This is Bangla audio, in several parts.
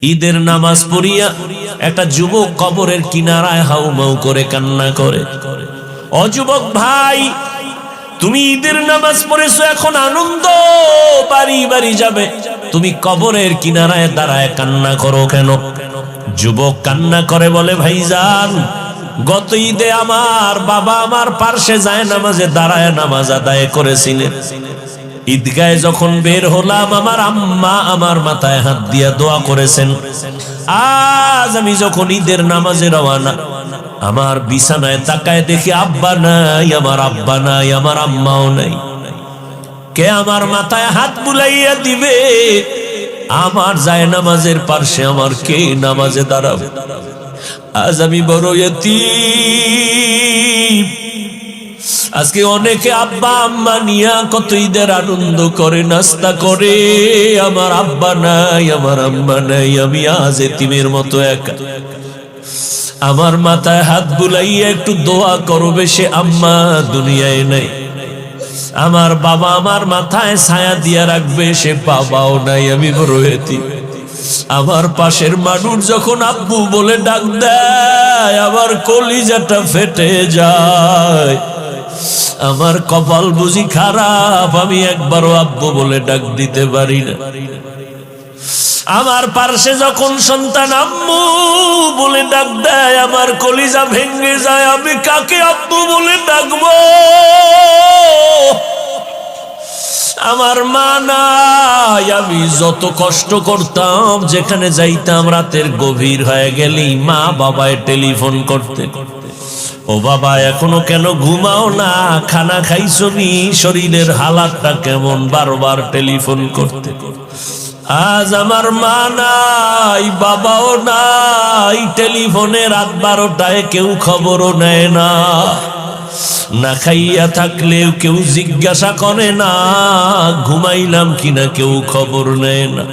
ঈদের নামাজ পড়িয়া একটা যুবক কবরের কিনারায় হাউমাউ করে কান্না করে। ও যুবক ভাই, তুমি ঈদের নামাজ পড়েছো, এখন আনন্দ বাড়ি বাড়ি যাবে, তুমি কবরের কিনারায় দাঁড়ায় কান্না করো কেন? যুবক কান্না করে বলে, ভাইজান, গত ঈদে আমার বাবা আমার পার্শ্বে যায় নামাজে দাঁড়ায় নামাজ আদায় করেছিলেন। ঈদগাহে যখন বের হলাম, আমার আম্মা আমার মাথায় হাত দিয়া দোয়া করেছেন। আজ আমি যখন ঈদের নামাজে রওনা, আমার বিছানায় তাকায় দেখি আব্বা নাই, আমার আব্বা নাই, আমার আম্মাও নাই। কে আমার মাথায় হাত বুলাইয়া দিবে? আমার যায় নামাজের পার্শ্বে আমার কে নামাজে দাঁড়াবে? আজ আমি বড় ইতিম। আজকে অনেকে আব্বা আম্মা নিয়া কত ঈদের আনন্দ করে, নাস্তা করে, আমার আব্বা নাই, আমার আম্মা নাই, আমি আজ এতিমের মতো একা। আমার মাথায় হাত বুলাইয়া একটু দোয়া করবে, সে আম্মা দুনিয়ায় নাই। আমার বাবা আমার মাথায় ছায়া দিয়া রাখবে, সে বাবাও নাই, আমি বড় এতিম। আমার পাশের মানুষ যখন আব্বু বলে ডাক দেয়, আমার কলিজাটা ফেটে যায়। আমার কপাল বুঝি খারাপ, আমি একবারও আব্বু বলে ডাক দিতে পারি না। আমার পার্শ্বে যখন সন্তান আম্মু বলে ডাক দেয়, আমার কলিজা ভেঙে যায়। আমি কাকে আব্বু বলে ডাকবো? আমার মা নাই। আমি যত কষ্ট করতাম, যেখানে যাইতাম রাতের গভীর হয়ে গেলেই মা বাবায় টেলিফোন করতে, ও বাবা এখনো কেন ঘুমাও না, খানা খাইছো নি, শরীরের হালাতটা কেমন, বারবার টেলিফোন করতে। আজ আমার মা নাই, বাবাও নাই, টেলিফোনে রাত 12টায় কেউ খবরও নেয় না। না খাইয়া থাকলেও কেউ জিজ্ঞাসা করে না, ঘুমাইলাম কিনা কেউ খবর নেয় না।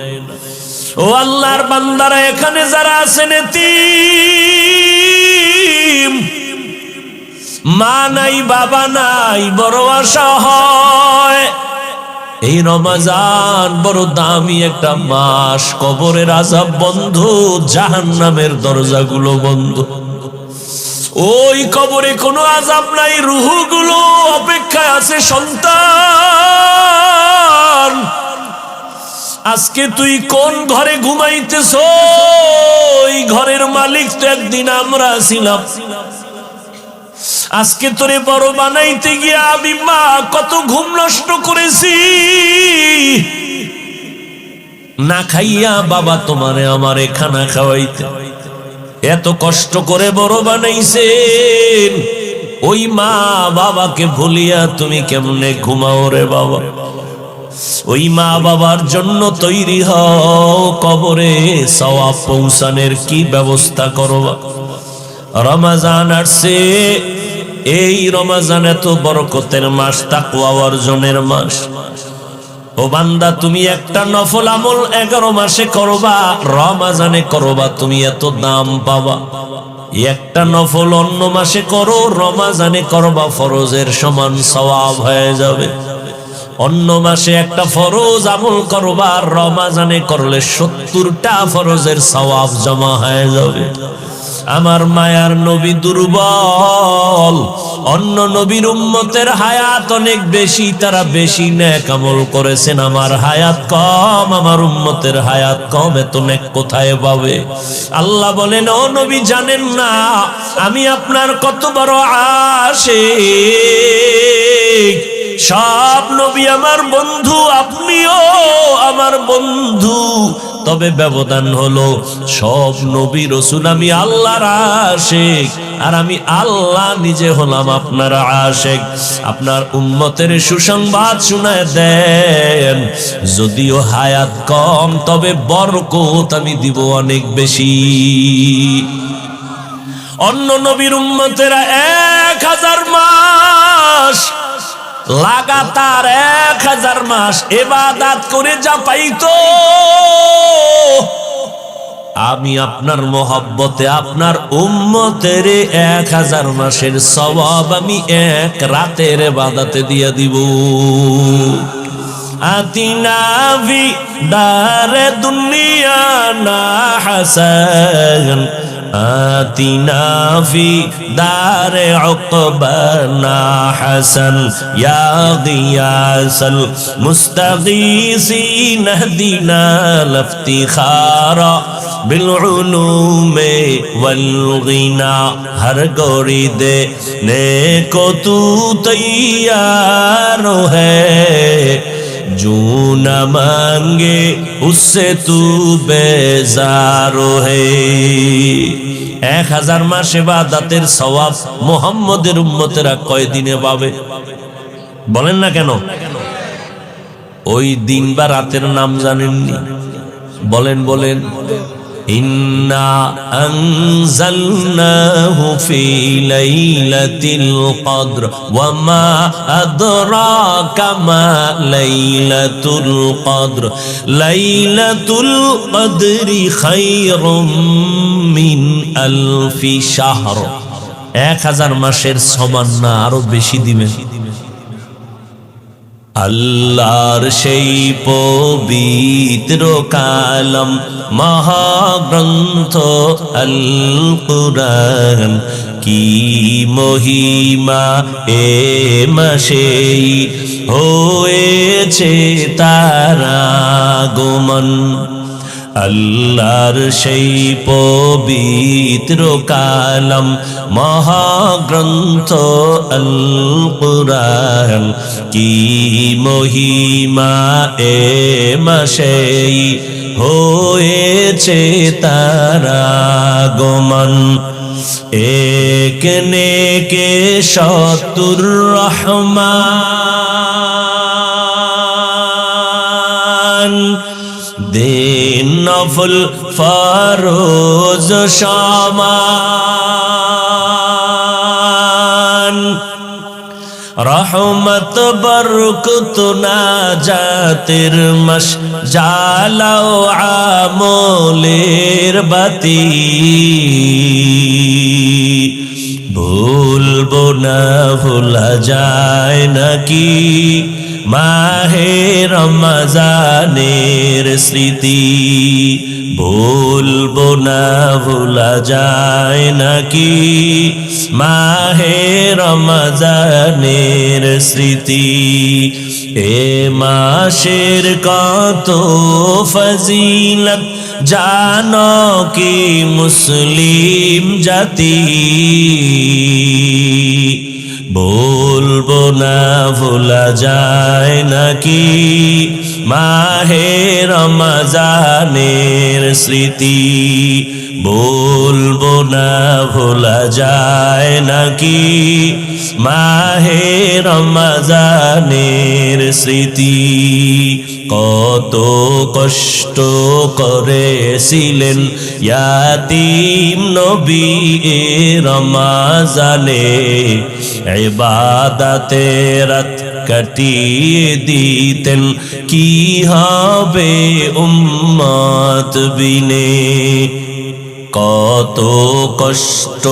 ও আল্লাহর বান্দারা, এখানে যারা আছেন এতিম, মা নাই, বাবা নাই, বড় আশা হয় এই রমজান বড় দামি একটা মাস। কবরের আযাব বন্ধ, জাহান্নামের দরজাগুলো বন্ধ। ওই কবরে কোনো আযাব নাই, রূহগুলো অপেক্ষায় আছে। সন্তান, আজকে তুই কোন ঘরে ঘুমাইতেছ? ওই ঘরের মালিক তো একদিন আমরা ছিলাম। আজকে তোরে বড় বানাইতে গিয়ে আমি মা কত ঘুম নষ্ট করেছি। না খাইয়া বাবা তোমারে আমারে খানা খাওয়াইতে এত কষ্ট করে বড় বানাইছেন। ওই মা বাবাকে ভুলিয়া তুমি কেমনে ঘুমাও রে বাবা? ওই মা বাবার জন্য তৈরি হও, কবরে সওয়াব পৌঁছানোর কি ব্যবস্থা করবা। রমজান আসছে, এই রমজান এত বরকতের মাস, তাকওয়া অর্জনের মাস। ও বান্দা, তুমি একটা নফল আমল 11 মাসে করবা, রমজানে করবা, তুমি এত দাম পাবা। একটা নফল অন্য মাসে করো, রমজানে করবা, ফরজের সমান সওয়াব হয়ে যাবে। অন্য মাসে একটা ফরজ আমল করবা, রমজানে করলে 70টা ফরজের সওয়াব জমা হয়ে যাবে। আমার মায়ার নবী দুর্বল, অন্য নবীর উম্মতের হায়াত অনেক বেশি, তারা বেশি নেক আমল করেছেন। আমার হায়াত কম, আমার উম্মতের হায়াত কম, এত নেক কোথায় পাবে? আল্লাহ বলেন, ও নবী জানেন না আমি আপনার কত বড় আশিক? সব নবী আমার বন্ধু, আপনিও আমার বন্ধু, তবে ব্যবধান হলো সব নবী রাসূল আমি আল্লাহর আশিক, আর আমি আল্লাহ নিজে হলাম আপনার আশিক। আপনার উম্মতের সুসংবাদ শুনায় দেন, যদিও হায়াত কম, তবে বরকত আমি দিব অনেক বেশি। অন্য নবীর উম্মতেরা 1000 মাস লাগাতার 1000 মাস ইবাদত করে যা পাইতো, আমি আপনার মহব্বতে আপনার উম্মতের 1000 মাসের সওয়াব আমি এক রাতের ইবাদতে দিয়ে দিব। আতিনা ফি দারে দুনিয়া না হাসান آتنا في دار عقبانا حسن يا غياث المستغيثين اهدنا لافتخارا بالعلوم والغنى ہر گوری دینے کو تو تیار ہے جو نہ مانگے اس سے تو بیزار ہے 1000 মাস ইবাদতের সওয়াব মুহাম্মদের উম্মতেরা কয় দিনে পাবে বলেন না কেন ওই দিন বা রাতের নাম জানেননি বলেন বলেন ইন্না আনজালনাহু ফি লাইলাতিল কদর ওয়া মা আদরাকা মা লাইলাতুল কদর লাইলাতুল কদরি খায়রুম মিন আলফি শাহর 1000 মাসের সমান না আরো বেশি দিবেন আল্লাহর সেই পবিত্র কালাম মহাগ্রন্থ আল কুরআন কি মহিমা এ মাসেই হয়েছে তার আগমন আল্লাহর সেই পবিত্র কালাম মহাগ্রন্থ আল কুরআন কি মহিমা এ মাসেই হয়েছে তার আগমন এক নেকে শতুর রহমান দিন নফল ফরজ সমান রহমত বরকত নাজাতের মাস জালাও আমলের বাতি ভুলবো না ভোলা যায় নাকি মাহে রমজানের স্মৃতি ভুলবো না ভোলা যায় নাকি মাহে রমজানের স্মৃতি এ মাসের কত ফজিলত জানো কি মুসলিম জাতি বলবো না ভোলা যায় নাকি মাহে রমজানের স্মৃতি বলবো না ভোলা যায় নাকি মাহে রমজানের স্মৃতি কত কষ্ট করেছিলেন ইয়াতীম নবী এ রমজানে ইবাদতে রাত কাটিয়ে দিতেন কি হবে উম্মত বিনে কত কষ্ট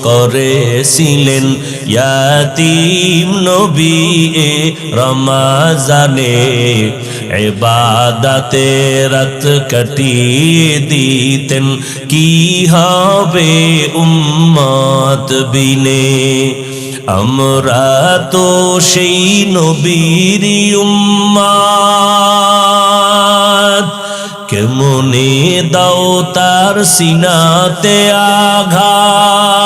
করেছিলেন ইয়াতীম নবী এ রমজানে ইবাদতে রাত কাটিয়ে দিতেন কি হবে উম্মত বিনে আমরা তো সেই নবীর উম্মত কেমনে দাও তার সিনাতে আঘাত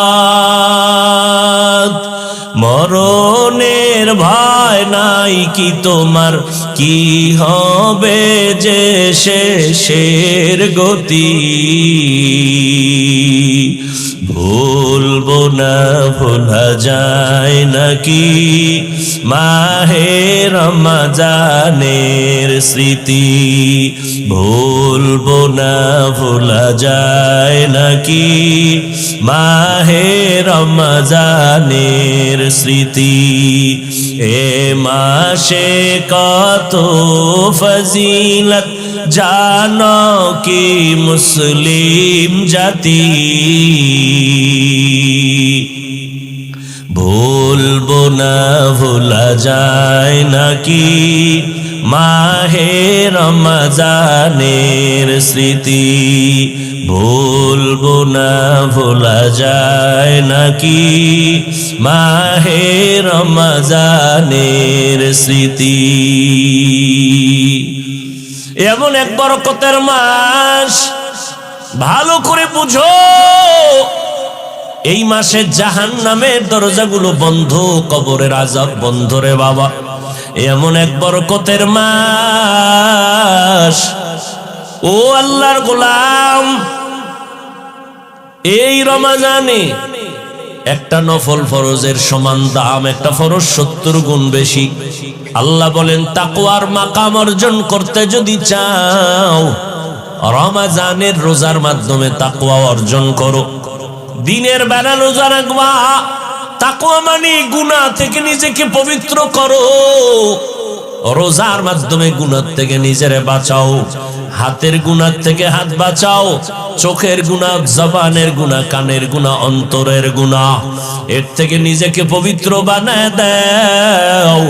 মরণের ভয় নাই কি তোমার কি হবে যে শেষের গতি ভুলবো না ভোলা যায় নাকি মাহে রমজানের স্মৃতি ভুলবো না ভোলা যায় নাকি মাহে রমজানের স্মৃতি এ মাসে কত ফজিলত জানো কি মুসলিম জাতি ভুলবো না ভোলা যায় নাকি মাহে রমজানের স্মৃতি ভুলবো না, ভোলা যায় নাকি মাহে রমজানের স্মৃতি। এমন এক বরকতের মাস, ভালো করে বুঝো। এই মাসে জাহান্নামের দরজাগুলো বন্ধ, কবরের আযাব বন্ধ রে বাবা। এমন এক বরকতের মাস। ও আল্লাহর গোলাম, এই রমজানে একটা নফল ফরজের সমান দাম, একটা ফরজ 70 গুণ বেশি। আল্লাহ বলেন তাকওয়ার মাকাম অর্জন করতে যদি চাও, রমজানের রোজার মাধ্যমে তাকওয়া অর্জন করো। দিনের বেলা রোজা রাখবা, তাকওয়া মানে গুনাহ থেকে নিজেকে পবিত্র করো। রোজার মাধ্যমে গুনাহ থেকে নিজেরে বাঁচাও। হাতের গুনাহ থেকে হাত বাঁচাও, চোখের গুনাহ, জবানের গুনাহ, কানের গুনাহ, অন্তরের গুনাহ, এর থেকে নিজেকে পবিত্র বানায় দাও।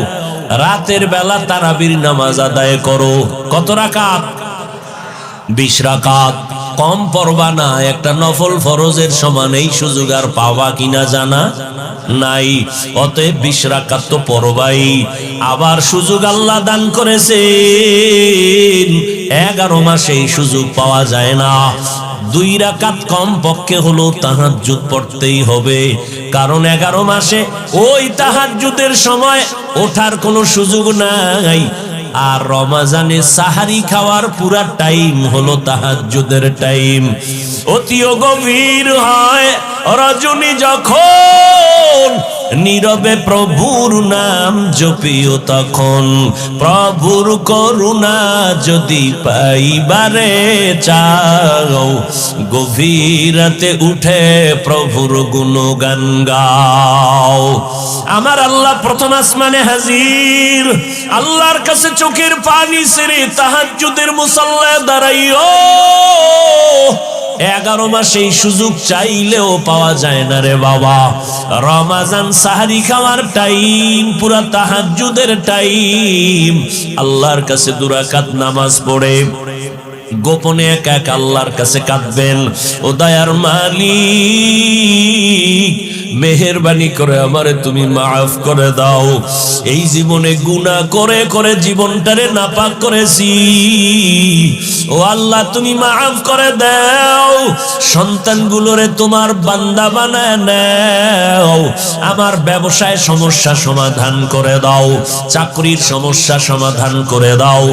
রাতের বেলা তারাবির নামাজ আদায় করো। কত রাকাত? 20 রাকাত। কম পড়বা না, একটা নফল ফরজের সমান এই সুযোগ আর পাওয়া কিনা জানা নাই। অতএব 20 রাকাত তো পড়বাই। আবার সুযোগ আল্লাহ দান করেছেন, 11 মাসে এই সুযোগ পাওয়া যায় না। 2 রাকাত কম পক্ষে হলো তাহাজ্জুদ পড়তেই হবে, কারণ 11 মাসে ওই তাহাজ্জুদের সময় ওঠার কোনো সুযোগ নাই। আর রমজানে সাহারি খাওয়ার পুরা টাইম হলো তাহাজ্জুদের টাইম। অতিও গভীর হয় রজনী যখন, নীরবে প্রভুর নাম জপিও তখন। প্রভুর করুণা যদি পাইবারে চাও, গভীর রাতে উঠে প্রভুর গুণগান গাও। আমার আল্লাহ প্রথম আসমানে হাজির, আল্লাহর কাছে চোখের পানি ছেড়ে তাহাজ্জুদের মুসাল্লায় দাঁড়াইও। 11 মাসে এই সুযোগ চাইলেও পাওয়া যায় না রে বাবা। রমজান সাহারি খাওয়ার টাইম, পুরা তাহাজ্জুদের টাইম। আল্লাহর কাছে 2 রাকাত নামাজ পড়ে গোপনে একা একা আল্লাহর কাছে কাঁদবেন, ও দয়ার মালিক, মেহেরবানি করে আমারে তুমি মাফ করে দাও। এই জীবনে গুনাহ করে করে জীবনটারে নাপাক করেছি, ও আল্লাহ তুমি মাফ করে দাও। সন্তানগুলোরে তোমার বান্দা বানায় নাও। আমার ব্যবসায় সমস্যা সমাধান করে দাও, চাকরির সমস্যা সমাধান করে দাও,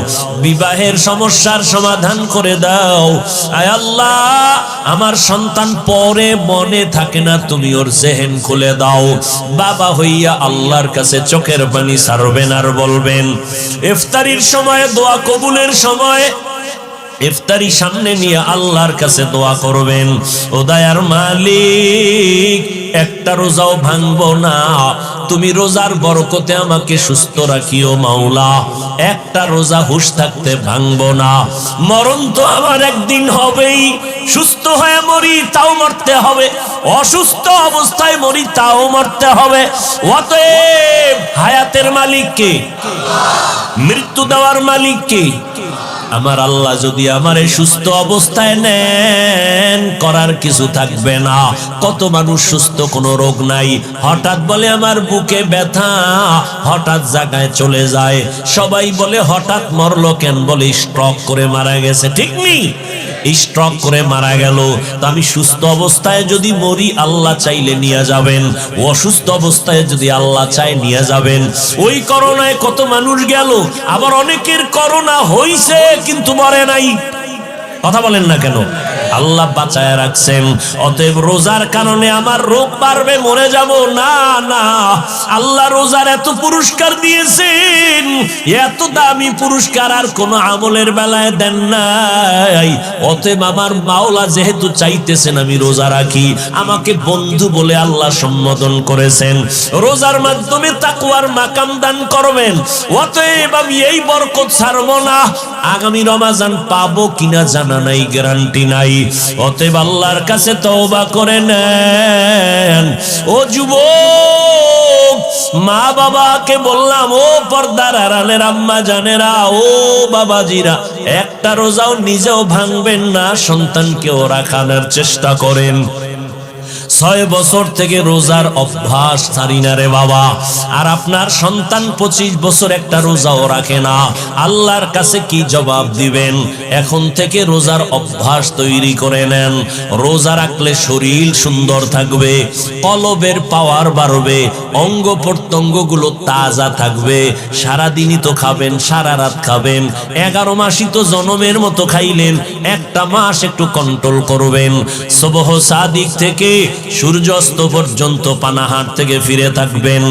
বিবাহের সমস্যার সমাধান করে দাও। আয় আল্লাহ, আমার সন্তান পরে মনে থাকে না, তুমি ওর জেহেন খুলে দাও। বাবা হইয়া আল্লাহর কাছে চোখের পানি ছাড়বেন আর বলবেন, ইফতারির সময়, দোয়া কবুলের সময়, ইফতারি সামনে নিয়ে আল্লাহর কাছে দোয়া করবেন, ও দয়ার মালিক, একটা রোজাও ভাঙবো না। তুমি রোজার বরকতে আমাকে সুস্থ রাখিও মাওলা। একটা রোজা হুঁশ থাকতে ভাঙবো না। মরণ তো আমার একদিন হবেই। সুস্থ হয়ে মরি তাও মরতে হবে, অসুস্থ অবস্থায় মরি তাও মরতে হবে। অতএব হায়াতের মালিক কে? মৃত্যু দেওয়ার মালিক কে? আমার আল্লাহ যদি আমারে সুস্থ অবস্থায় নেন, করার কিছু থাকবে না। কত মানুষ সুস্থ, কোনো রোগ নাই, হঠাৎ বলে আমার বুকে ব্যথা, হঠাৎ জায়গায় চলে যায়। সবাই বলে হঠাৎ মরলো কেন? বলে স্ট্রোক করে মারা গেছে। ঠিক নেই? স্ট্রোক করে মারা গেল। তো আমি সুস্থ অবস্থায় যদি মরি, আল্লাহ চাইলে নিয়ে যাবেন। অসুস্থ অবস্থায় যদি আল্লাহ চায় নিয়ে যাবেন। ওই করোনায় কত মানুষ গেল, আবার অনেকের করোনা হইছে কিন্তু মরে নাই। কথা বলেন না কেন? আল্লাহ বাঁচায় রাখছেন। অতএব রোজার কারণে আমার রোগ বাড়বে, মরে যাব না, না। আল্লাহ রোজার এত পুরস্কার দিয়েছেন, এত দামি পুরস্কার আর কোন আমলের বেলায় দেন নাই। অতএব আমার মাওলা যেহেতু চাইতেছেন আমি রোজা রাখি, আমাকে বন্ধু বলে আল্লাহ সম্বোধন করেছেন। রোজার মাধ্যমে তাকওয়ার মাকাম দান করবেন। অতএব আমি এই বরকত ছাড়ব না। আগামী রমজান পাবো কিনা জানা নাই, গ্যারান্টি নাই। অতএব আল্লাহর কাছে তওবা করে নেন। ও যুবক, মা বাবাকে বললাম, ও পর্দার আড়ালের আম্মা জানেরা, ও বাবাজিরা, একটা রোজাও নিজেও ভাঙবেন না, সন্তানকেও রাখানোর চেষ্টা করেন। 6 বছর থেকে রোজার অভ্যাস ছাড়ি না রে বাবা। আর আপনার সন্তান 25 বছর একটা রোজাও রাখে না, আল্লাহর কাছে কি জবাব দিবেন? এখন থেকে রোজার অভ্যাস তৈরি করে নেন। রোজা রাখলে শরীর সুন্দর থাকবে, কলবের পাওয়ার বাড়বে, অঙ্গ প্রত্যঙ্গ গুলো তাজা থাকবে। সারাদিনই তো খাবেন, সারা রাত খাবেন, 11 মাসই তো জনমের মতো খাইলেন, একটা মাস একটু কন্ট্রোল করবেন। সুবহ সাদিক থেকে সূর্যাস্ত পর্যন্ত পানাহার থেকে ফিরে থাকবেন।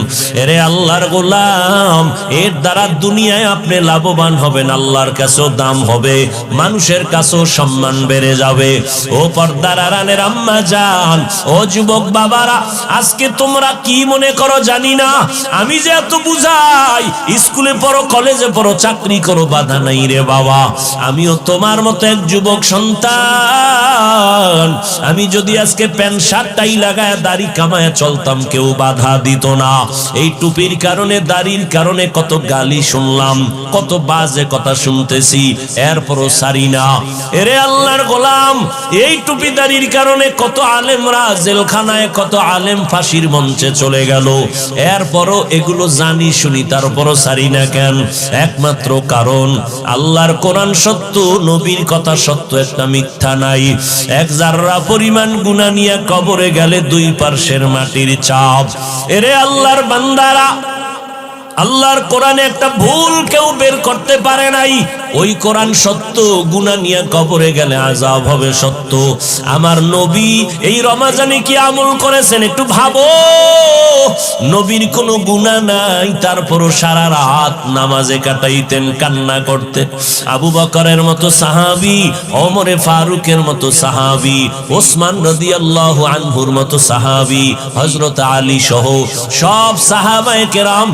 এরে আল্লাহর গোলাম, এর দ্বারা দুনিয়ায় আপনি লাভবান হবেন, আল্লাহর কাছেও দাম হবে, মানুষের কাছেও সম্মান বেড়ে যাবে। ও পর্দার আড়ালের আম্মা জান, ও যুবক বাবারা, আজকে তোমরা কি মনে করো জানি না, আমি যে এত বুঝাই, স্কুলে পড়ো, কলেজে পড়ো, চাকরি করো, বাধা নাই রে বাবা। আমিও তোমার মতো এক যুবক সন্তান। আমি যদি আজকে প্যান্ট শার্টটাই লাগায় দাড়ি কামায় চলতাম, কেউ বাধা দিত না। এই টুপির কারণে, দাড়ির কারণে কত গালি শুনলাম, কত বাজে কথা শুনতেছি, এরপরও সারি না। এরে আল্লাহর গোলাম, এই টুপি দাড়ির কারণে কত আলেমরা জেলখানায়, কত আলেম ফাঁসির মঞ্চে চলে গেল, এরপরও এগুলো জানি শুনি, তারপরও সারি না কেন? একমাত্র কারণ আল্লাহর কোরআন সত্য, নবীর কথা সত্য, একটা মিথ্যা নাই। এক জাররা পরিমাণ গুনাহ নিয়ে কবরে গেলে 2 পার্শ্বের মাটির চাপ। এরে আল্লাহর বান্দারা, আল্লাহর কোরআনে একটা ভুল কেউ বের করতে পারে নাই। ওই কোরআন সত্য, গুনাহ নিয়ে কবরে গেলে আযাব হবে সত্য। আমার নবী এই রমজানে কি আমল করেছেন একটু ভাবো। নবীর কোনো গুনাহ নাই, তারপরও সারা রাত নামাজে কাটাইতেন, কান্না করতেন। আবু বকরের মতো সাহাবী, ওমরে ফারুকের মতো সাহাবী, ওসমান রাদিয়াল্লাহু আনহুর মতো সাহাবী, হযরত আলী সহ সব সাহাবায়ে কেরাম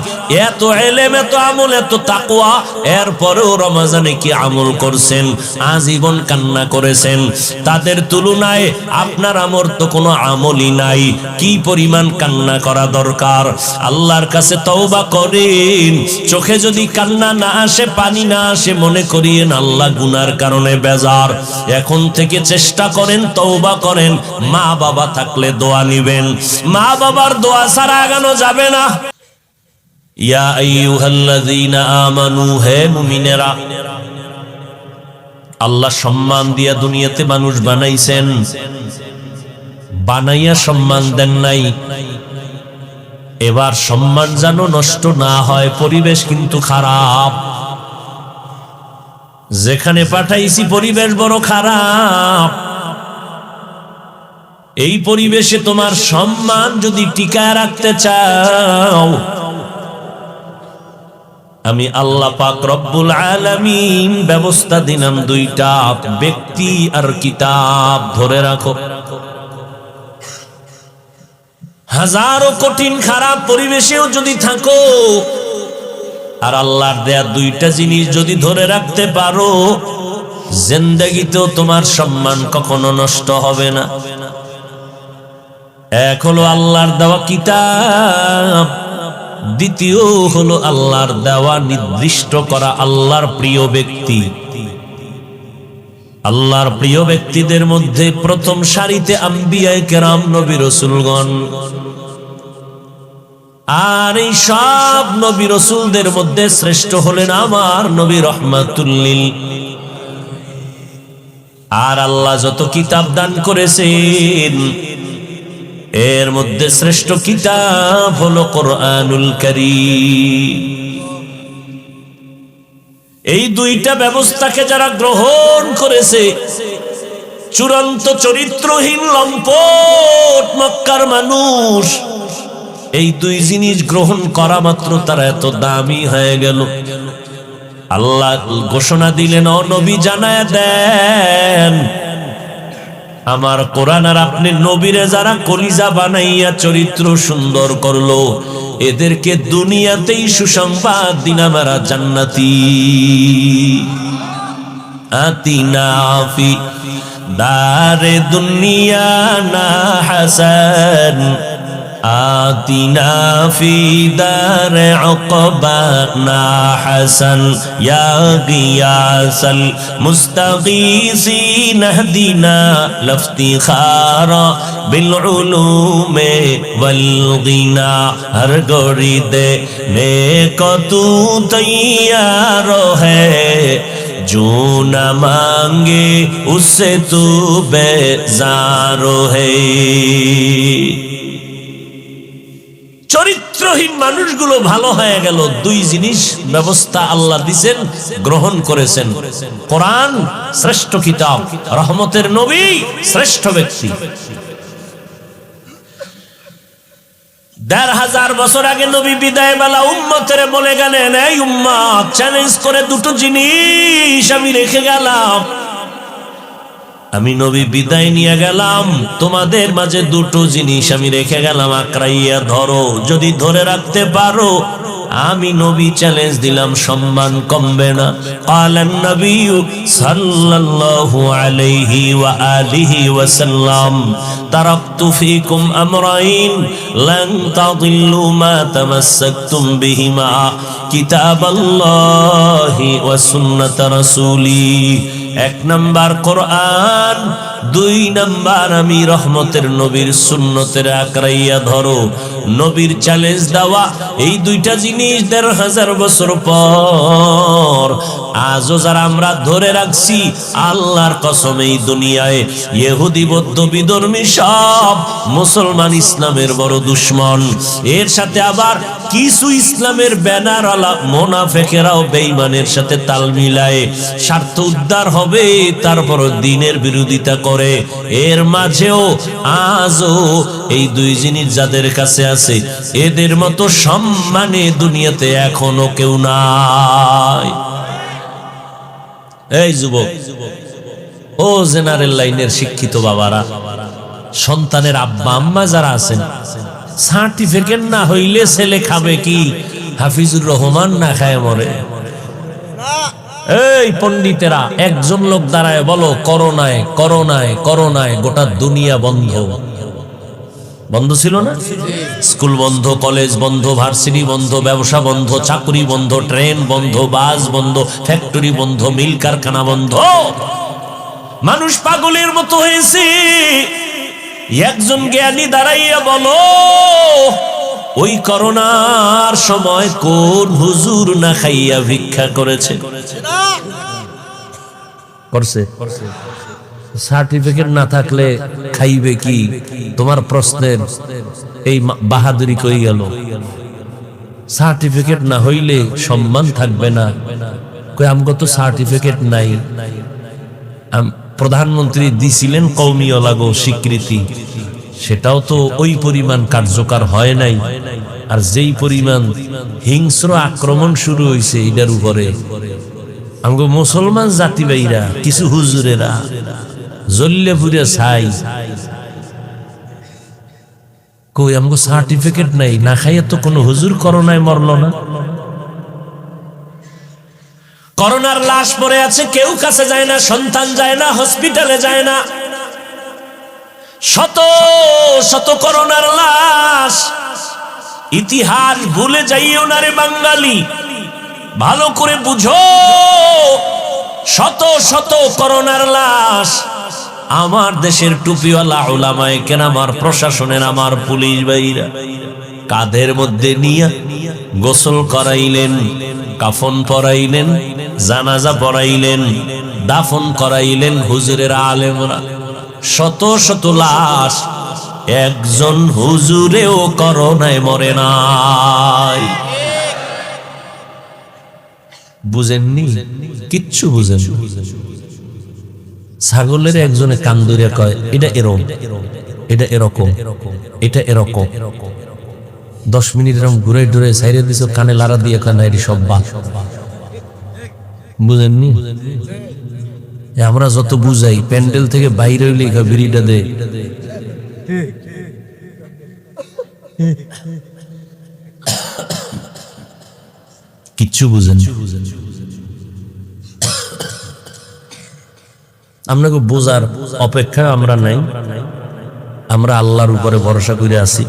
এত ইলম, এত আমল, এত তাকওয়া, এরপরেও রমজানে কি আমল করছেন? আজীবন কান্না করেছেন। তাদের তুলনায় আপনার আমর তো কোনো আমলই নাই। কি পরিমাণ কান্না করা দরকার! আল্লাহর কাছে তওবা করেন। চোখে যদি কান্না না আসে, পানি না আসে, মনে করিয়েন আল্লাহ গুনার কারণে বেজার। এখন থেকে চেষ্টা করেন, তওবা করেন। মা বাবা থাকলে দোয়া নিবেন, মা বাবার দোয়া ছাড়া আগানো যাবে না। ইয়া আইয়ুহাল্লাযীনা আমানু, হে মুমিনেরা, আল্লাহ সম্মান দিয়া দুনিয়াতে মানুষ বানাইছেন, বানাইয়া সম্মান দেন নাই। এবার সম্মান যেন নষ্ট না হয়, পরিবেশ কিন্তু খারাপ। যেখানে পাঠাইছি পরিবেশ বড় খারাপ। এই পরিবেশে তোমার সম্মান যদি টিকায় রাখতে চাও, আমি আল্লাহ পাক রব্বুল আলামিন ব্যবস্থা দিলাম 2টা, ব্যক্তি আর কিতাব। ধরে রাখো, হাজারো কঠিন খারাপ পরিবেশেও যদি থাকো, আর আল্লাহর দেয়া 2টা জিনিস যদি ধরে রাখতে পারো, জিন্দেগিতেও তোমার সম্মান কখনো নষ্ট হবে না। এক হলো আল্লাহর দেওয়া কিতাব, দ্বিতীয় হলো আল্লাহর দেওয়া নির্দিষ্ট করা আল্লাহর প্রিয় ব্যক্তি। আল্লাহর প্রিয় ব্যক্তিদের মধ্যে প্রথম সারিতে আম্বিয়ায়ে কেরাম, নবী রাসূলগণ। আর এই সব নবী রাসূলদের মধ্যে শ্রেষ্ঠ হলেন আমার নবী রাহমাতুল লিল। আর আল্লাহ যত কিতাব দান করেছেন, এর মধ্যে শ্রেষ্ঠ কিতাব হলো কোরআনুল কারীম। এই 2টা ব্যবস্থাকে যারা গ্রহণ করেছে, চূড়ান্ত চরিত্রহীন লম্পট মক্কার মানুষ, এই 2 জিনিস গ্রহণ করা মাত্র তারা এত দামি হয়ে গেল। আল্লাহ ঘোষণা দিলেন, ও নবী জানায়া দেন, আমার কোরআন আর আপনি নবীরে যারা কলিজা বানাইয়া চরিত্র সুন্দর করলো, এদেরকে দুনিয়াতেই সুসংবাদ দিন আমরা জান্নাতি। আতিনা ফি দারে দুনিয়া না হাসান, آتنا في دار عقبانا حسن يا غياث المستغيثين اهدنا لافتخارا بالعلوم والغنى ہر گوری دینے کو تو تیار ہے جو نہ مانگے اس سے تو بیزار ہے চরিত্রহীন মানুষগুলো ভালো হয়ে গেল দুই জিনিস ব্যবস্থা আল্লাহ দিবেন গ্রহণ করেছেন কোরআন শ্রেষ্ঠ কিতাব রহমতের নবী শ্রেষ্ঠ ব্যক্তি ১৫০০ বছর আগে নবী বিদায় বেলা উম্মতের বলে গেলেন এই উম্মত চ্যালেঞ্জ করে দুটো জিনিস আমি রেখে গেলাম আমি নবী বিদায় নিয়ে গেলাম তোমাদের মাঝে দুটো জিনিস আমি রেখে গেলাম আঁকড়াইয়া ধরো যদি ধরে রাখতে পারো আমি নবী চ্যালেঞ্জ দিলাম সম্মান কমবে না ক্বালান নবী সাল্লাল্লাহু আলাইহি ওয়া আলিহি ওয়াসাল্লাম তারাকতু ফীকুম আমরাইন লান তাদিল্লু মা তামাসসাকতুম বিহিমা কিতাবাল্লাহি ওয়া সুন্নাত রাসূলি এক নাম্বার কোরআন দুই নাম্বার আমি রহমতের নবীর সুন্নতের আঁকড়াইয়া ধরো নবীর চ্যালেঞ্জ দেওয়া এই দুইটা জিনিস ১৫০০ বছর পর আজও যারা আমরা ধরে রাখছি আল্লাহর কসম এই দুনিয়ায় ইহুদি বৌদ্ধ বিধর্মী সব মুসলমান ইসলামের বড় দুশমন এর সাথে আবার কিছু ইসলামের ব্যানারওয়ালা মুনাফিকেরাও বেঈমানের সাথে তাল মিলায় স্বার্থ উদ্ধার হবে তারপর দ্বীনের বিরোধিতা করে এর মাঝেও আজও এই দুই জিনিস যাদের কাছে আছে এদের মতো সম্মানে দুনিয়াতে এখনো কেউ নাই এই যুবক ও জেনারেল লাইনের শিক্ষিত বাবারা সন্তানের আব্বা আম্মা যারা আছেন সার্টিফিকেট না হইলে ছেলে খাবে কি হাফিজুর রহমান না খায় মরে এই পণ্ডিতেরা একজন লোক দাঁড়ায় বলো করোনায় করোনায় করোনায় গোটা দুনিয়া বন্ধ বন্ধ ছিল না স্কুল বন্ধ কলেজ বন্ধ ভার্সিটি বন্ধ ব্যবসা বন্ধ চাকরি বন্ধ ট্রেন বন্ধ বাস বন্ধ ফ্যাক্টরি বন্ধ মিল কারখানা বন্ধ মানুষ পাগলের মতো হয়েছে একজন জ্ঞানী দাঁড়াইয়া বলো ওই করোনার সময় কোন হুজুর না খাইয়া ভিক্ষা করেছে করছে সার্টিফিকেট না থাকলে খাইবে কি তোমার প্রশ্নের এই বাহাদুরি কই গেল সার্টিফিকেট না হইলে সম্মান থাকবে না কই আমগো তো সার্টিফিকেট নাই প্রধানমন্ত্রী দিছিলেন কওমিও লাগো স্বীকৃতি সেটাও তো ওই পরিমাণ কার্যকর হয় নাই আর যেই পরিমাণ হিংস্র আক্রমণ শুরু হয়েছে এটার উপরে আমগো মুসলমান জাতি ভাইরা কিছু হুজুরেরা জ্বললে পুরে ছাই কই আমগো সার্টিফিকেট নাই না খাইয়া তো কোনো হুজুর করোনায় মরলো না করোনার লাশ পড়ে আছে কেউ কাছে যায় না সন্তান যায় না হসপিটালে যায় না শত শত করোনার লাশ ইতিহাস ভুলে যাইও না রে বাঙালি ভালো করে বুঝো শত শত করোনার লাশ আমার দেশের টুপিওয়ালা উলামায়ে কেরাম আমার প্রশাসনের আমার পুলিশ ভাইরা কাঁধের মধ্যে নিয়ে গোসল করাইলেন কাফন পরাইলেন জানাজা পড়াইলেন দাফন করাইলেন হুজুরের আলেমরা শত শত লাশ একজন হুজুরেও করোনায় মরে নাই বুঝেননি কিচ্ছু বুঝেন ছাগলের একজনে কান্দুরে কয় এটা এরকম এটা এরকম এটা এরকম 10 মিনিট এরকম ঘুরে ঘুরে সাইরে দিছো কানে লারা দিয়ে কয় না এটি সব বাদ বুঝেননি আমরা যত বুঝাই প্যান্ডেল থেকে বাইরে হইলে বিড়িটা দে কিচ্ছু বুঝেন আপনাকে বোঝার অপেক্ষা আমরা নাই আমরা আল্লাহর উপরে ভরসা করে আছি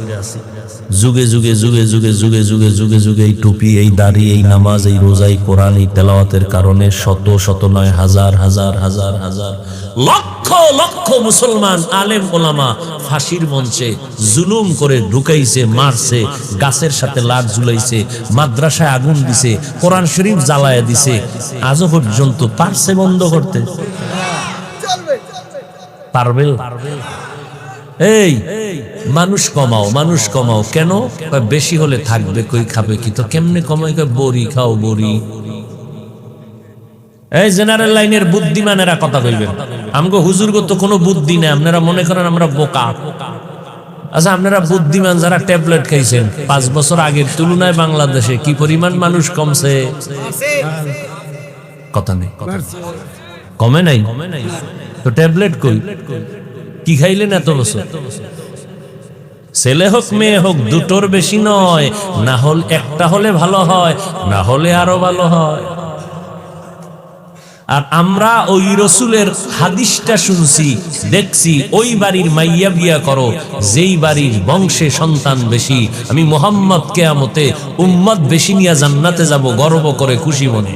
যুগে যুগে যুগে যুগে যুগে যুগে যুগে যুগে এই টুপি, এই দাড়ি, এই নামাজ, এই রোজা, এই কোরআন, এই তেলাওয়াতের কারণে শত শত নয় হাজার হাজার হাজার হাজার লক্ষ লক্ষ মুসলমান আলেম ওলামা ফাঁসির মঞ্চে জুলুম করে ঢুকাইছে, মারছে, গাছের সাথে লাট ঝুলাইছে, মাদ্রাসায় আগুন দিছে, কোরআন শরীফ জ্বালায়া দিছে। আজও পর্যন্ত পারছে বন্ধ করতে? পারবে? এই মানুষ কমাও, মানুষ কমাও। কেন? বেশি হলে থাকবে কই, খাবে কি? তো কেমনে কমাই? বড়ি খাও, বড়ি। এই জেনারেল লাইনের বুদ্ধিমানেরা কথা কইবেন, আমগো হুজুরগো তো কোনো বুদ্ধি নেই, আপনারা মনে করেন আমরা বোকা। আচ্ছা, আপনারা বুদ্ধিমান যারা ট্যাবলেট খাইছেন 5 বছর আগের তুলনায় বাংলাদেশে কি পরিমাণ মানুষ কমছে? কথা নেই, কমে নাই। তো ট্যাবলেট কই? কি খাইলেন এত বছর? ছেলে হোক মেয়ে হোক দুটোর বেশি নয়, না হল একটা হলে ভালো হয়, না হলে আরো ভালো হয়। আর আমরা ওই রসুলের হাদিসটা শুনছি, দেখছি, ওই বাড়ির মাইয়া বিয়া করো যেই বাড়ির বংশে সন্তান বেশি, আমি মুহাম্মদ কিয়ামতে উম্মত বেশি নিয়ে জান্নাতে যাব গর্ব করে খুশি মনে।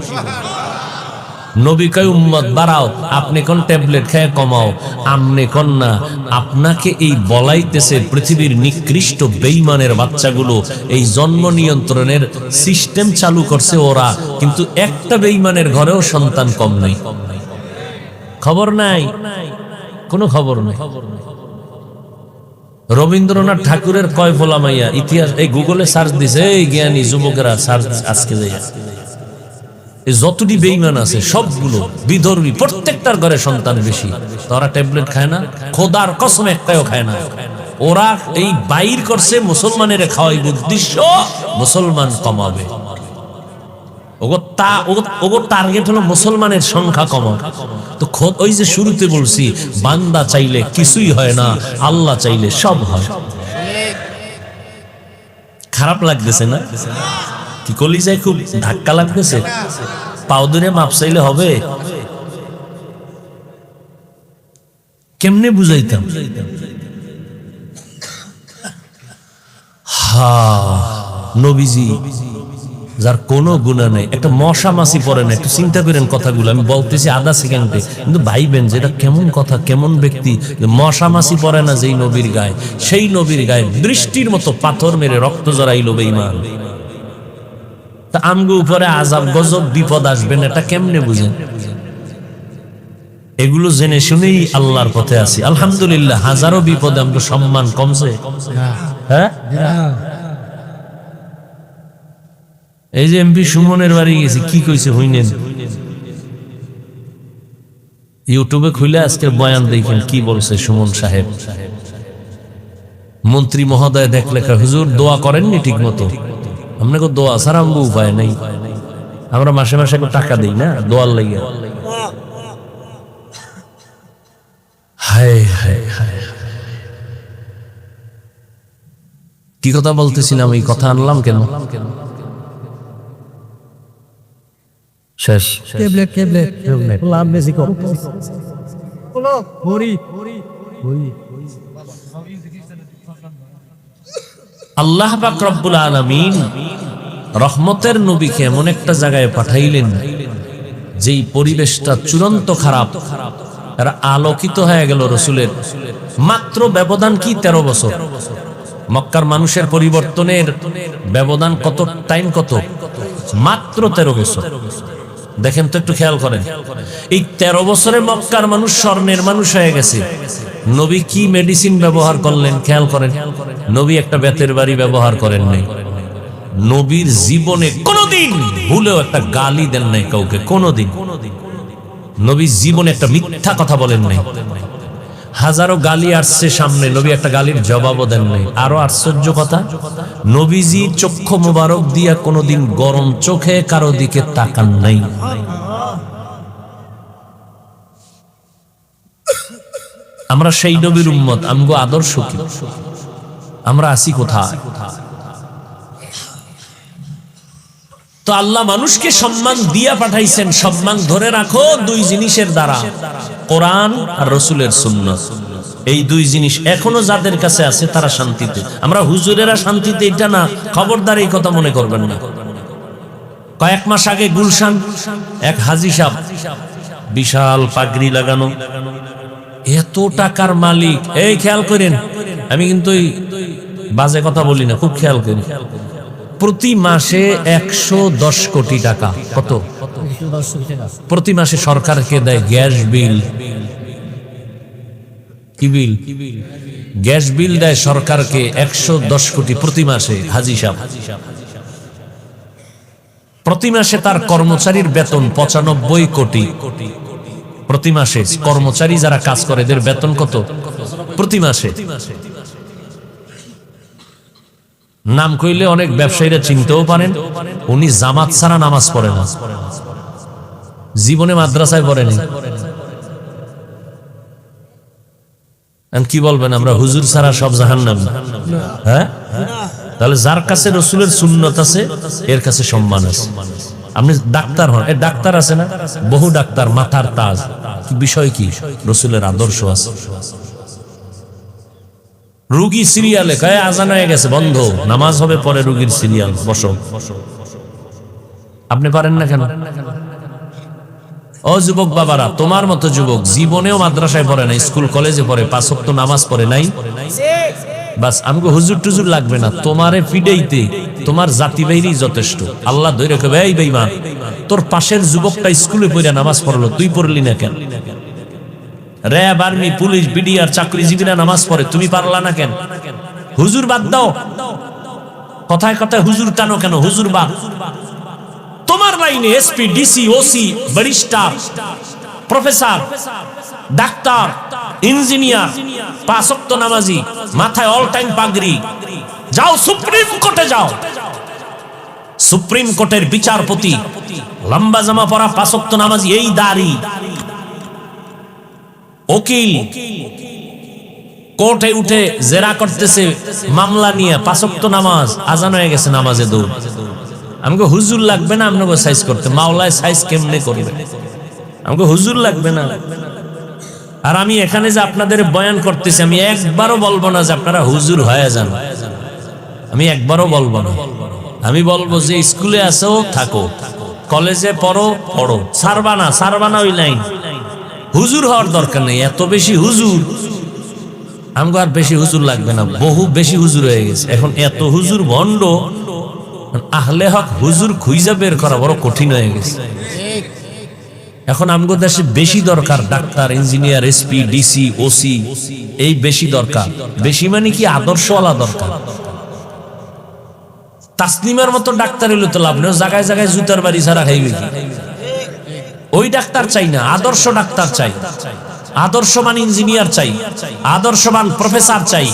নবী কয় উম্মত বাড়াও, আপনি কোন ট্যাবলেট খেয়ে কমাও? আমনে কোন না, আপনাকে এই বলাইতেছে পৃথিবীর নিকৃষ্ট বেঈমানের বাচ্চাগুলো এই জন্ম নিয়ন্ত্রণের সিস্টেম চালু করছে ওরা, কিন্তু একটা বেঈমানের ঘরেও সন্তান কম নেই। খবর নাই, কোনো খবর নাই। রবীন্দ্রনাথ ঠাকুরের কয় ফোলা মাইয়া ইতিহাস এই গুগলে সার্চ দিছে, এই জ্ঞানী যুবকেরা সার্চ আজকে যাইয়া যতটি বেঈমান আছে সবগুলো বিধর্মী, প্রত্যেকটার ঘরে সন্তান বেশি। তারা ট্যাবলেট খায় না, খোদার কসম একটাও খায় না। ওরা এই বাইর করছে মুসলমানের খাওয়াই উদ্দেশ্য মুসলমান কমাবে। ওগো টার্গেট হলো মুসলমানের সংখ্যা কমানো। তো ওই যে শুরুতে বলছি, বান্দা চাইলে কিছুই হয় না, আল্লাহ চাইলে সব হয়। খারাপ লাগতেছে না? কি কলিজায় খুব ধাক্কা লাগতেছে? পাও ধরে মাপ চাইলে হবে? কেমনে বুঝাইতাম? নবীজি যার কোনো গুনাহ নাই, একটা মশা মাছি পড়ে না। একটু চিন্তা করেন কথাগুলো, আমি বলতেছি আধা সেকেন্ডে, কিন্তু ভাইবেন যে এটা কেমন কথা, কেমন ব্যক্তি। মশা মাছি পড়ে না যেই নবীর গায়ে, সেই নবীর গায়ে বৃষ্টির মতো পাথর মেরে রক্ত জড়াইল বেঈমান। তা আমগো উপরে আযাব গজব বিপদ আসবেন, এটা কেমনে বুঝেন? এগুলো জেনে শুনেই আল্লাহর পথে আছি আলহামদুলিল্লাহ। হাজারো বিপদে আমগো সম্মান কমছে? হ্যাঁ, এই যে এমপি সুমনের বাড়ি গেছি, কি কইছে হইনেন? ইউটিউবে খুলে আজকের বয়ান দেখেন কি বলছে সুমন সাহেব। মন্ত্রী মহোদয় দেখলে হুজুর দোয়া করেননি ঠিক মতো। আপনাকে দোয়া ছাড়া আমগো উপায় নাই, আমরা মাসে মাসে টাকা দিই না দোয়ার লাগিয়া। হায় হায় হায়, কি কথা বলতেছিলাম? এই কথা আনলাম কেন? শেষ। আল্লাহ পাক রব্বুল আলামিন রহমতের নবীকে এমন একটা জায়গায় পাঠাইলেন যেই পরিবেশটা চূড়ান্ত খারাপ, এরা আলোকিত হয়ে গেল রসুলের। মাত্র ব্যবধান কি 13 বছর। মক্কার মানুষের পরিবর্তনের ব্যবধান কত টাইম? কত? মাত্র 13 বছর। দেখেন তো, একটু খেয়াল করেন। এই 13 বছরে মক্কার মানুষ স্বর্ণের মানুষ হয়ে গেছে। নবী কি মেডিসিন ব্যবহার করলেন? খেয়াল করেন। নবী একটা বেতের বাড়ি ব্যবহার করেন নাই। নবীর জীবনে কোনোদিন ভুলেও একটা গালি দেন নাই কাউকে, কোনোদিন। নবী জীবনে একটা মিথ্যা কথা বলেন নাই। হাজারো গালি আসছে সামনে, নবী একটা গালির জবাবও দেন নাই। আরো আশ্চর্য কথা, নবীজি চক্ষু মোবারক দিয়া কোনোদিন গরম চোখে কারো দিকে তাকান নাই। আমরা সেই নবীর উম্মত, আমগো আদর্শ কি? আমরা আছি কোথায়? তো আল্লাহ মানুষকে সম্মান দিয়া পাঠাইছেন। সম্মান ধরে রাখো দুই জিনিসের দ্বারা, কোরআন আর রসুলের সুন্নাত। এই দুই জিনিস এখনো যাদের কাছে আছে তারা শান্তিতে। আমরা হুজুরেরা শান্তিতে এটা না, খবরদার এই কথা মনে করবেন না। কয়েক মাস আগে গুলশান এক হাজী সাহেব, বিশাল পাগড়ি লাগানো, এত টাকার মালিক। এই খেয়াল করেন, আমি কিন্তু বাজে কথা বলি না, খুব খেয়াল করি। প্রতি মাসে 110 কোটি টাকা। কত? প্রতি মাসে সরকারকে দেয় গ্যাস বিল। কি বিল? গ্যাস বিল দেয় সরকারকে 110 কোটি প্রতি মাসে। হাজী সাহেব প্রতি মাসে তার কর্মচারীর বেতন 95 কোটি প্রতি মাসে। কর্মচারী যারা কাজ করে এদের বেতন কত প্রতি মাসে? নাম কইলে অনেক ব্যবসায়ীরা চিনতেও পারেন। উনি জামাত ছাড়া নামাজ পড়ে না, জীবনে মাদ্রাসায় পড়েনি। কি বলবেন, আমরা হুজুর ছাড়া সব জাহান্নামী? হ্যাঁ, তাহলে যার কাছে রসুলের সুন্নত আছে এর কাছে সম্মান আছে। আপনি ডাক্তার হন, এর ডাক্তার আছে না, বহু ডাক্তার, মাথার তাজ, বিষয় কি? রসুলের আদর্শ আছে। রুগী সিরিয়ালে কয়ে আজান হয়ে গেছে, বন্ধ, নামাজ হবে পরে, রুগীর সিরিয়াল, বসো। আপনি পারেন না কেন? ও যুবক বাবারা, তোমার মতো যুবক জীবনেও মাদ্রাসায় পড়ে নাই, স্কুল কলেজে পড়ে, 5 ওয়াক্ত নামাজ পড়ে নাই, বাস আমাকে হুজুর টুজুর লাগবে না, তোমারে ফিডাইতে তোমার জাতি বাইরি যথেষ্ট। আল্লাহ ধরে কবে, এই বেঈমান, তোর পাশের যুবকটা স্কুলে পড়ে নামাজ পড়লো, তুই পড়লি না কেন? র‍্যাব, আর্মি, পুলিশ, বিডিআর চাকরিজীবীরা নামাজ পড়ে, তুমি পারলা না কেন? হুজুর বাদ দাও, কথায় কথায় হুজুর টানো কেন? হুজুর বাদ। তোমার লাইনে SP, DC, OC, barrister, professor, doctor, engineer, 5 ওয়াক্ত নামাজি, মাথায় অল টাইম পাগড়ি, যাও সুপ্রিম কোর্টে যাও, সুপ্রিম কোর্টের বিচারপতি, লম্বা জামা পরা, 5 ওয়াক্ত নামাজি, এই দাড়ি, উকিল, কোর্টে উঠে জেরা করতেছে মামলা নিয়ে, 5 ওয়াক্ত নামাজ, আজান হয়ে গেছে, নামাজে দৌড়। আমাকে হুজুর লাগবে না আপনাকে সাইজ করতে, মাওলায় সাইজ কেমনে করবে? আমাকে হুজুর লাগবে না। আর আমি এখানে যে আপনাদের বয়ান করতেছি, আমি একবারও বলবো না যে আপনারা হুজুর হয়ে যান, আমি একবারও বলবো না। আমি বলবো যে স্কুলে আসো থাকো, কলেজে পড়ো পড়ো, সারবা না ওই লাইন। হুজুর হওয়ার দরকার নেই, এত বেশি হুজুর আমাকে আর বেশি হুজুর লাগবে না, বহু বেশি হুজুর হয়ে গেছে এখন। এত হুজুর ভণ্ড, আহলে হক হুজুর খুঁজা বের করা বড় কঠিন হয়ে গেছে। এখন আমগো দেশে বেশি দরকার doctor, engineer, SP, DC, OC, এই বেশি দরকার। বেশি মানে কি, আদর্শওয়ালা দরকার। তাসলিমার মতো ডাক্তার হইলে তো লাভ নেই, জায়গায় জায়গায় জুতার বাড়ি ছাড়া খাইবে কি? ওই ডাক্তার চাই না, আদর্শ ডাক্তার চাই, আদর্শবান ইঞ্জিনিয়ার চাই, আদর্শবান প্রফেসর চাই,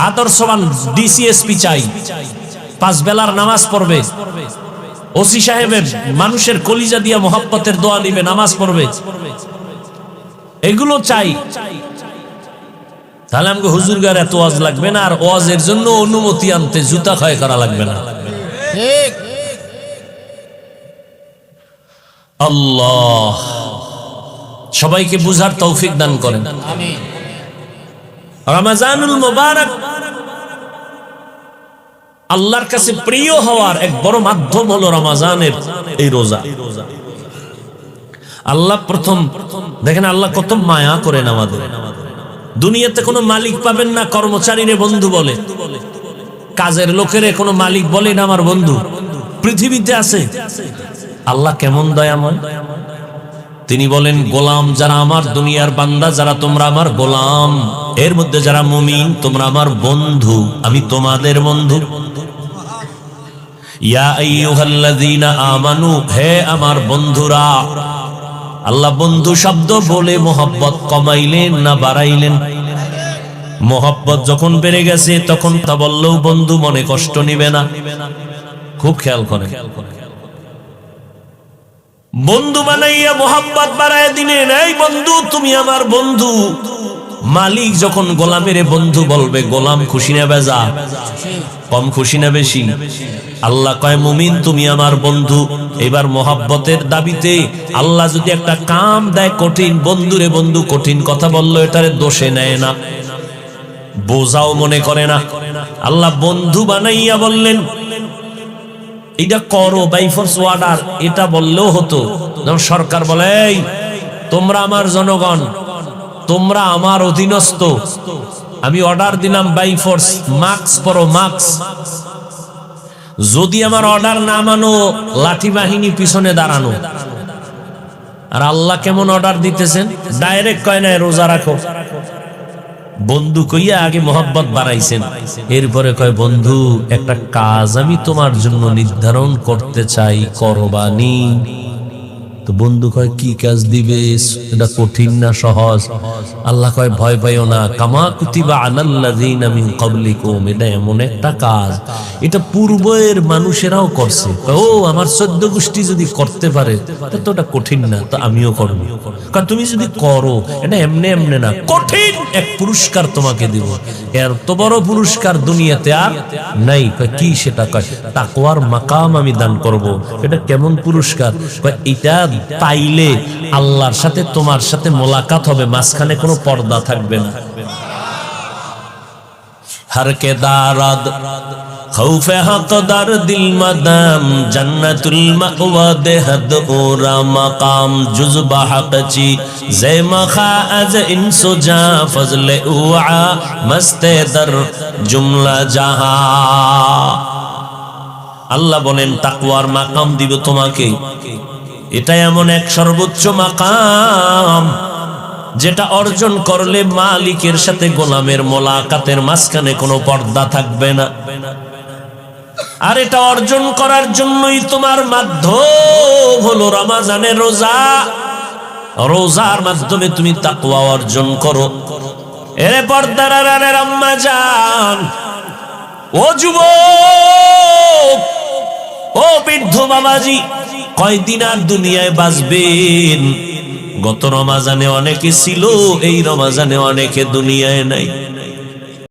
আদর্শবান ডিসি, এসপি চাই, 5 বেলার নামাজ পড়বে, ওসি সাহেবের মানুষের কলিজা দিয়া মোহাব্বতের দোয়া দিবে, নামাজ পড়বে, এগুলো চাই। তাহলে আমাকে হুজুর গার এত ওয়াজ লাগবে না, আর ওয়াজের জন্য অনুমতি আনতে জুতা ক্ষয় করা লাগবে না। আল্লাহ সবাইকে বুঝার তৌফিক দান করেন। রমজানুল মুবারক আল্লাহর কাছে প্রিয় হওয়ার এক বড় মাধ্যম হলো রমজানের এই রোজা। আল্লাহ প্রথম দেখেন, আল্লাহ কত মায়া করেন আমাদের। দুনিয়াতে কোনো মালিক পাবেন না কর্মচারীরে বন্ধু বলে, কাজের লোকেরে কোনো মালিক বলে না আমার বন্ধু, পৃথিবীতে আছে। আল্লাহ কেমন দয়াময়, তিনি বলেন গোলাম যারা আমার, দুনিয়ার বান্দা যারা তোমরা আমার গোলাম, এর মধ্যে যারা মুমিন তোমরা আমার বন্ধু, আমি তোমাদের বন্ধু। ইয়া আইয়ুহাল্লাযীনা আমানু, হে আমার বন্ধুরা। আল্লাহ বন্ধু শব্দ বলে মোহাব্বত কমাইলেন না বাড়াইলেন? মোহাব্বত যখন বেড়ে গেছে তখন তা বললেও বন্ধু মনে কষ্ট নিবে না, খুব খেয়াল করেন। বন্ধু বানাইয়া মোহাব্বত বাড়ায় দিলেন, এই বন্ধু তুমি আমার বন্ধু। মালিক যখন গোলামের বন্ধু বলবে, গোলাম খুশি না বেজা? কম খুশি না বেশি? আল্লাহ কয় মুমিন তুমি আমার বন্ধু। এবার মোহাব্বতের দাবিতে আল্লাহ যদি একটা কাম দেয় কঠিন, বন্ধুরে বন্ধু কঠিন কথা বললো, এটারে দোষে নেয় না। বোঝাও মনে করে না। আল্লাহ বন্ধু বানাইয়া বললেন এটা করো বাই ফোর্স অর্ডার, এটা বললেও হতো। যেমন সরকার বলে এই তোমরা আমার জনগণ, তোমরা আমার অধীনস্থ, আমি অর্ডার দিলাম বাই ফোর্স, মাস্ক পরো মাস্ক। যদি আমার অর্ডার না মানো লাঠি বাহিনী পিছনে দাঁড়ানো। আর আল্লাহ কেমন অর্ডার দিতেছেন, ডাইরেক্ট কয় না রোজা রাখো, বন্ধু কইয়া আগে মোহাব্বত বাড়াইছেন, এরপরে কয় বন্ধু একটা কাজ আমি তোমার জন্য নির্ধারণ করতে চাই, করবানি। তো বন্ধু কয় কি কাজ দিবে, এটা কঠিন না সহজ? আল্লাহ কয় ভয় পাইও না, কামা কুতিবা আলাল্লাযিনা মিন ক্বাবলিকুম, এটা এমন একটা কাজ এটা পূর্বের মানুষেরাও করছে। ও আমার 14 গোষ্ঠী যদি করতে পারে তো এটা কঠিন না, তো আমিও করব। কারণ তুমি যদি করো এটা এমনে এমনে না, কঠিন এক পুরস্কার তোমাকে দিব, এর তো বড় পুরস্কার দুনিয়াতে আর নাই। কয় কি সেটা? কয় তাকওয়ার মাকাম আমি দান করব। এটা কেমন পুরস্কার? কয় এটা পাইলে আল্লাহর সাথে তোমার সাথে মোলাকাত হবে, মাঝখানে কোনো পর্দা থাকবে না। हर के दारद खौफ हक दर दिल मदम जन्नतुल मअवा देहद ओरा मकाम जुज़बा हक़ची ज़े मखा अज इंसो जा फज़ल उआ मस्ते दर जुमला जहा। আল্লাহ বলেন তাকওয়ার মাকাম দিব তোমাকে। এটা এমন এক সর্বোচ্চ মাকাম যেটা অর্জন করলে মালিকের সাথে গোলামের মোলাকাতের মাঝখানে কোনো পর্দা থাকবে না। আর এটা অর্জন করার জন্যই তোমার মাধ্যম হলো রমজানের রোজা। রোজার মাধ্যমে তুমি তাকওয়া অর্জন করো। এরে পর্দার আড়ালের আম্মা জান, ও যুবক, ও বৃদ্ধ বাবাজি, কয়দিন আর দুনিয়ায় বাঁচবেন? গত রমজানে অনেকে ছিল, এই রমজানে অনেকে দুনিয়ায় নাই।